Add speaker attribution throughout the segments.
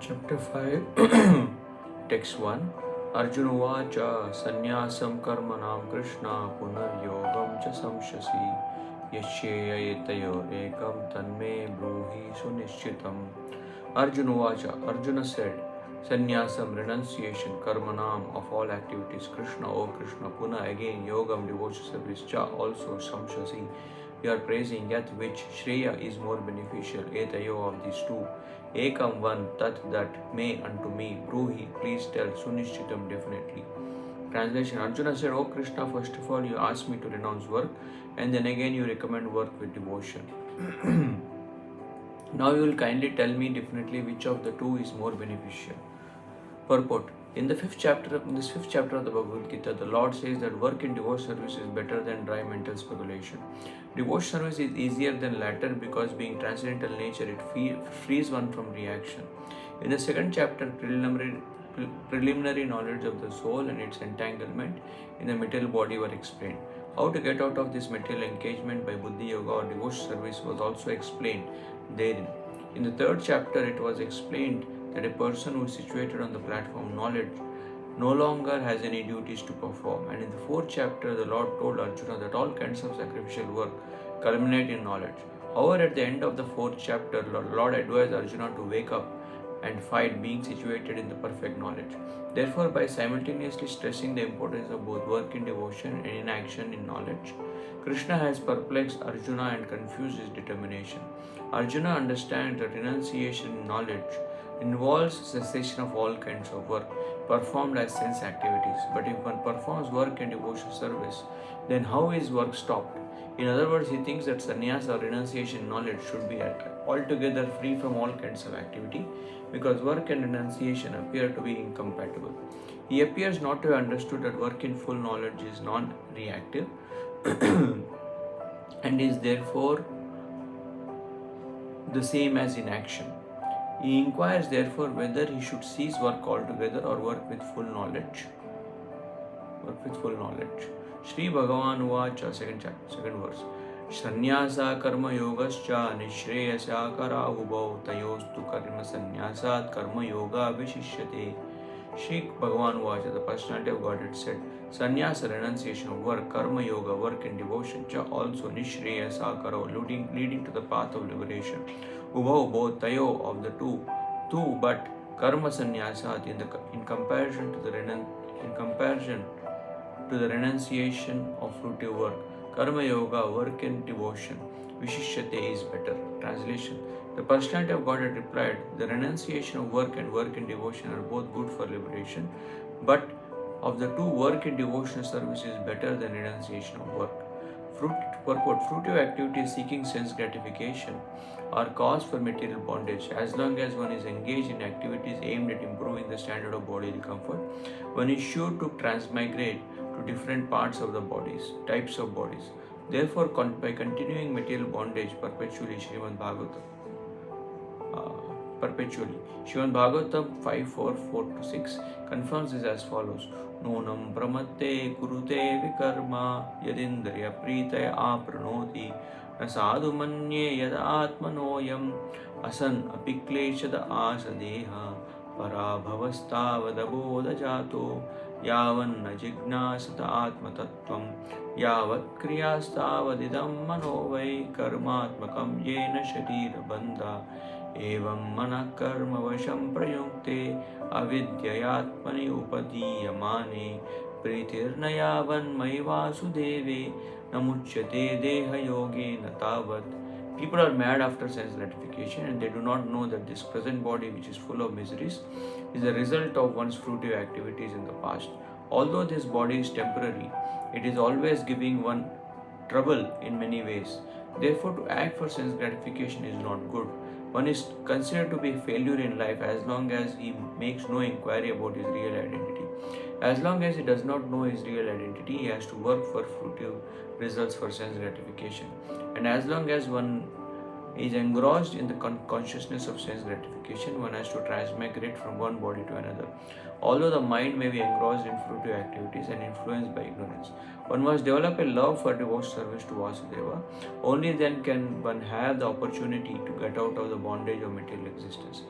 Speaker 1: Chapter 5 Text 1 Arjuna Vacha Sanyasam Karmanam Krishna Punaryogam Cha Samshasi Yashayayatayo Ekam Tanme Bruhi Sunishchitam. Arjuna Vacha, Arjuna said, Sannyasam, renunciation, karmanam, of all activities, Krishna, O Krishna, Puna, again, Yogam, devotion service, Cha, also, Samshasi, you are praising, Yat, which, Shreya is more beneficial, Etayo, of these two, Ekam, one, Tat, that, may, unto me, Bruhi, please tell, Sunishchitam, definitely. Translation. Arjuna said, O Krishna, first of all, you ask me to renounce work, and then again you recommend work with devotion. Now you will kindly tell me definitely which of the two is more beneficial. Purport. In this fifth chapter of the Bhagavad Gita, the Lord says that work in devotion service is better than dry mental speculation. Devotion service is easier than latter because being transcendental nature, it frees one from reaction. In the second chapter, preliminary knowledge of the soul and its entanglement in the material body were explained. How to get out of this material engagement by Buddhi Yoga or devotion service was also explained therein. In the third chapter, it was explained that a person who is situated on the platform knowledge no longer has any duties to perform. And in the fourth chapter, the Lord told Arjuna that all kinds of sacrificial work culminate in knowledge. However, at the end of the fourth chapter, Lord advised Arjuna to wake up and fight being situated in the perfect knowledge. Therefore, by simultaneously stressing the importance of both work in devotion and inaction in knowledge, Krishna has perplexed Arjuna and confused his determination. Arjuna understands that renunciation in knowledge involves cessation of all kinds of work performed as sense activities. But if one performs work in devotion service, then how is work stopped? In other words, he thinks that sannyasa or renunciation in knowledge should be altogether free from all kinds of activity because work and renunciation appear to be incompatible. He appears not to have understood that work in full knowledge is non-reactive and is therefore the same as inaction. He inquires therefore whether he should cease work altogether or work with full knowledge. Shri Bhagavan Uvacha, second verse. Sannyasa karma yogascha nishreyasya karahubhau tayostu karma sannyasat karma yoga vishishyate. Shri Bhagavan Uvacha, the personality of Godhead, said, Sannyasa, renunciation of work, karma yoga, work in devotion, cha, also nishreyasa karo, leading to the path of liberation. Ubhau, both, tayo, of the two, but karma sannyasat, in comparison to the renunciation of fruitive work, karma yoga, work in devotion, vishishyate, is better. Translation. The personality of Godhead replied, the renunciation of work and work in devotion are both good for liberation, but of the two, work in devotional service is better than renunciation of work. Fruitive activities seeking sense gratification are cause for material bondage. As long as one is engaged in activities aimed at improving the standard of bodily comfort, one is sure to transmigrate to different parts of the types of bodies. Therefore, by continuing material bondage perpetually, Srimad Bhagavatam 5:4-6 confirms this as follows. Nonam pramatte kurute vikarma yadindriya pritaya apranoti nasadu manye yad atmanoyam asan apikleshada asadeha parabhavastavad jato yavan najignasata atmatattvam yavat kriyastavadidam manovai karmatmakam yena sharira bandha evam mana karma vasham prayukte avidyayatmani upadiyamane pritirnayavan mai vasudeve namuchyate deha yoge natavat. People are mad after sense gratification and they do not know that this present body, which is full of miseries, is a result of one's fruitive activities in the past. Although this body is temporary, it is always giving one trouble in many ways. Therefore, to act for sense gratification is not good. One is considered to be a failure in life as long as he makes no inquiry about his real identity. As long as he does not know his real identity, he has to work for fruitive results for sense gratification. And as long as one is engrossed in the consciousness of sense gratification, one has to transmigrate from one body to another. Although the mind may be engrossed in fruitive activities and influenced by ignorance, one must develop a love for devotional service to Vasudeva. Only then can one have the opportunity to get out of the bondage of material existence.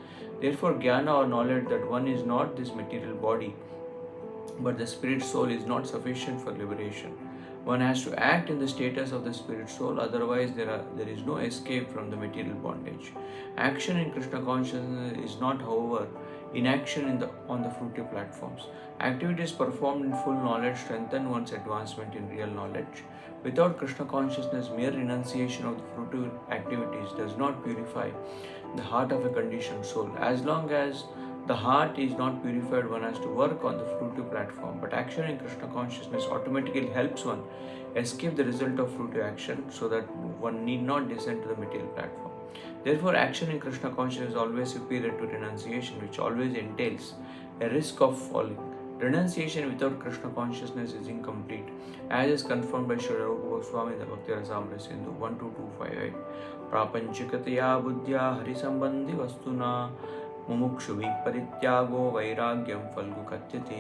Speaker 1: Therefore, jnana or knowledge that one is not this material body but the spirit soul is not sufficient for liberation. One has to act in the status of the spirit soul, otherwise there is no escape from the material bondage. Action in Krishna consciousness is not, however, inaction on the fruitive platforms. Activities performed in full knowledge strengthen one's advancement in real knowledge. Without Krishna consciousness, mere renunciation of the fruitive activities does not purify the heart of a conditioned soul. As long as the heart is not purified, one has to work on the fruitive platform. But action in Krishna consciousness automatically helps one escape the result of fruitive action so that one need not descend to the material platform. Therefore, action in Krishna consciousness is always superior to renunciation, which always entails a risk of falling. Renunciation without Krishna consciousness is incomplete, as is confirmed by Srila Rupa Goswami in the Bhakti Rasamrita Sindhu 12258. Prapanchikataya buddhya harisambandhi vastuna mumukshubhi parityago vairagyam falgu katyate.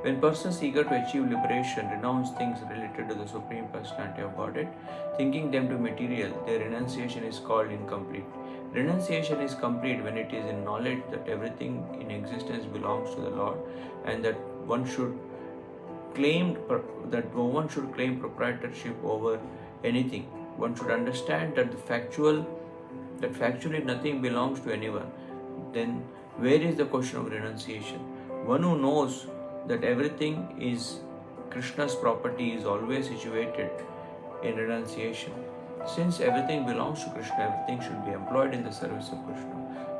Speaker 1: When persons eager to achieve liberation renounce things related to the Supreme Personality of Godhead, thinking them to material, their renunciation is called incomplete. Renunciation is complete when it is in knowledge that everything in existence belongs to the Lord, and that one should claim proprietorship over anything. One should understand that factually nothing belongs to anyone. Then where is the question of renunciation? One who knows that everything is Krishna's property is always situated in renunciation. Since everything belongs to Krishna, everything should be employed in the service of Krishna.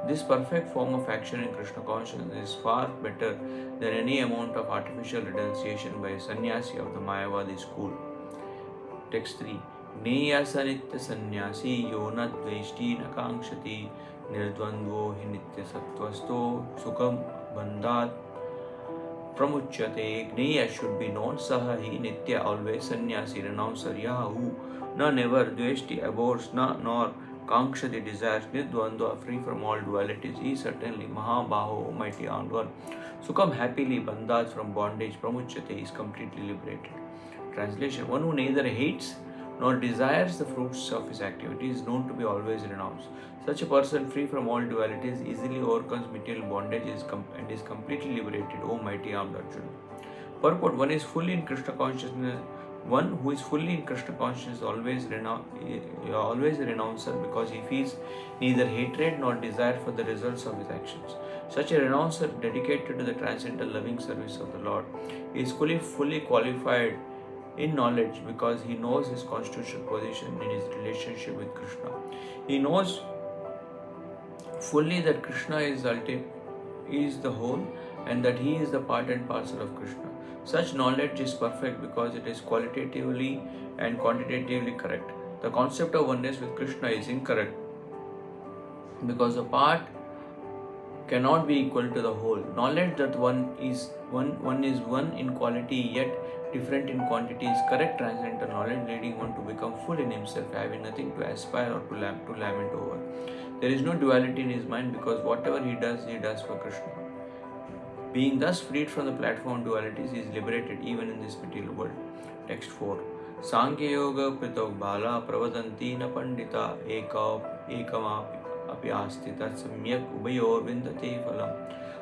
Speaker 1: This perfect form of action in Krishna consciousness is far better than any amount of artificial renunciation by a sannyasi of the Mayavadi school. Text 3. Gneyasa nitya sannyasi yona dveshti nakangshati nirdvandvo hi nitya sattvasto sukham bandhat pramuchyate. Gneya should be known, saha hi nitya always sannyasi renouncer, yaha who na never dveshti abhors, na nor kankshati desires, nirdvandva free from all dualities, he certainly mahabaho mighty armed one. Sukham happily bandhat from bondage, pramuchyate is completely liberated. Translation: one who neither hates nor desires the fruits of his activity is known to be always renounced. Such a person, free from all dualities, easily overcomes material bondage and is completely liberated, O mighty armed Arjuna. Purport: one who is fully in Krishna consciousness is always a renouncer, because he feels neither hatred nor desire for the results of his actions. Such a renouncer, dedicated to the transcendental loving service of the Lord, is fully qualified in knowledge, because he knows his constitutional position in his relationship with Krishna. He knows fully that Krishna is the whole, and that he is the part and parcel of Krishna. Such knowledge is perfect because it is qualitatively and quantitatively correct. The concept of oneness with Krishna is incorrect because the part cannot be equal to the whole. Knowledge that one is one in quality yet different in quantity is correct transcendental knowledge, leading one to become full in himself, having nothing to aspire or to lament over. There is no duality in his mind, because whatever he does for Krishna. Being thus freed from the platform dualities, he is liberated even in this material world. Text 4. Sankhya Yoga Pritog Bala Pravadanti Na Pandita Ekam Api Asti Tat Samyak Ubayor Vindate Phalam.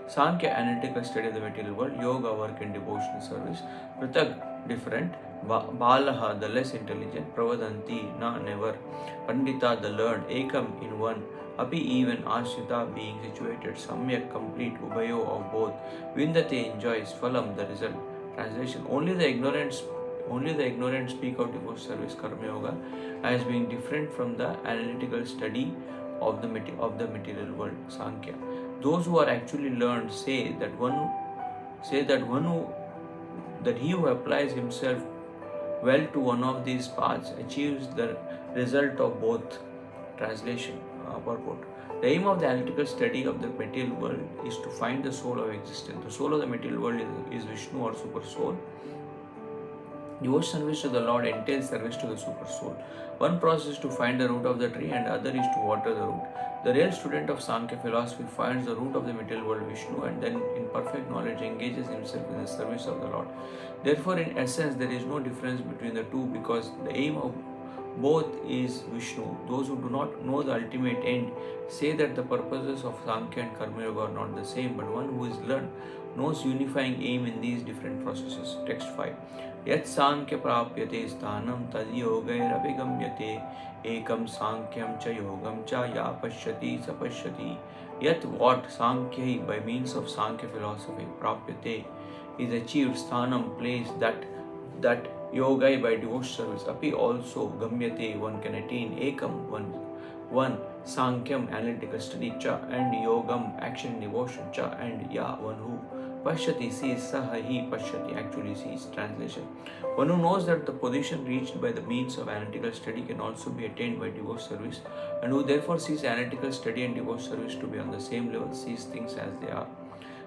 Speaker 1: Sankhya, analytical study of the material world. Yoga, work in devotional service. Pritag, different. Balaha, the less intelligent. Pravadanti, na, never. Pandita, the learned. Ekam, in one. Api, even. Ashrita, being situated. Samyak, complete. Ubayo, of both. Vindate, enjoys. Phalam, the result. Translation: only the ignorant speak of devotional service, karma yoga, as being different from the analytical study of the material world, Sankhya. Those who are actually learned say that he who applies himself well to one of these paths achieves the result of both. Translation: purport. The aim of the analytical study of the material world is to find the soul of existence. The soul of the material world is Vishnu or super soul. Devotional service to the Lord entails service to the super soul. One process is to find the root of the tree, and the other is to water the root. The real student of Sankhya philosophy finds the root of the material world, Vishnu, and then in perfect knowledge engages himself in the service of the Lord. Therefore, in essence, there is no difference between the two, because the aim of both is Vishnu. Those who do not know the ultimate end say that the purposes of Sankhya and Karma Yoga are not the same, but one who is learned knows unifying aim in these different processes. Text 5. Yat Sankhya prapyate sthanam tad yogairavigamyate ekam Sankyam cha yogam cha ya pashyati sapashyati. Yet what Sankhya by means of Sankhya philosophy prapyate is achieved sthanam place that yoga by devotional service api also gamyate one can attain ekam one Sankyam analytical study cha and yogam action devotion cha and ya one who pashyati sees saha hi pashyati actually sees. Translation: one who knows that the position reached by the means of analytical study can also be attained by devotional service, and who therefore sees analytical study and devotional service to be on the same level, sees things as they are.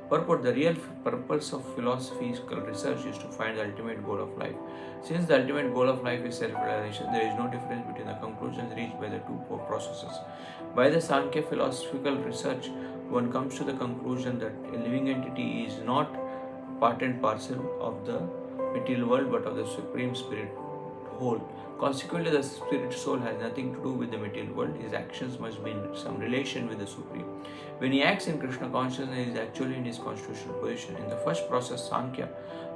Speaker 1: Purport: the real purpose of philosophical research is to find the ultimate goal of life. Since the ultimate goal of life is self-realization, there is no difference between the conclusions reached by the two processes. By the Sankhya philosophical research, one comes to the conclusion that a living entity is not part and parcel of the material world but of the Supreme Spirit whole. Consequently, the spirit soul has nothing to do with the material world. His actions must be in some relation with the Supreme. When he acts in Krishna consciousness, he is actually in his constitutional position. In the first process, Sankhya,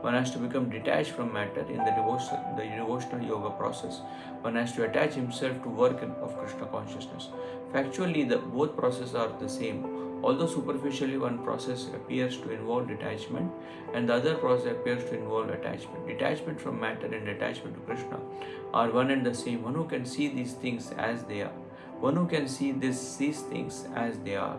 Speaker 1: one has to become detached from matter. In the devotional yoga process, one has to attach himself to work of Krishna consciousness. Factually, both processes are the same. Although superficially one process appears to involve detachment and the other process appears to involve attachment. Detachment from matter and attachment to Krishna are one and the same. One who can see these things as they are. One who can see these things as they are.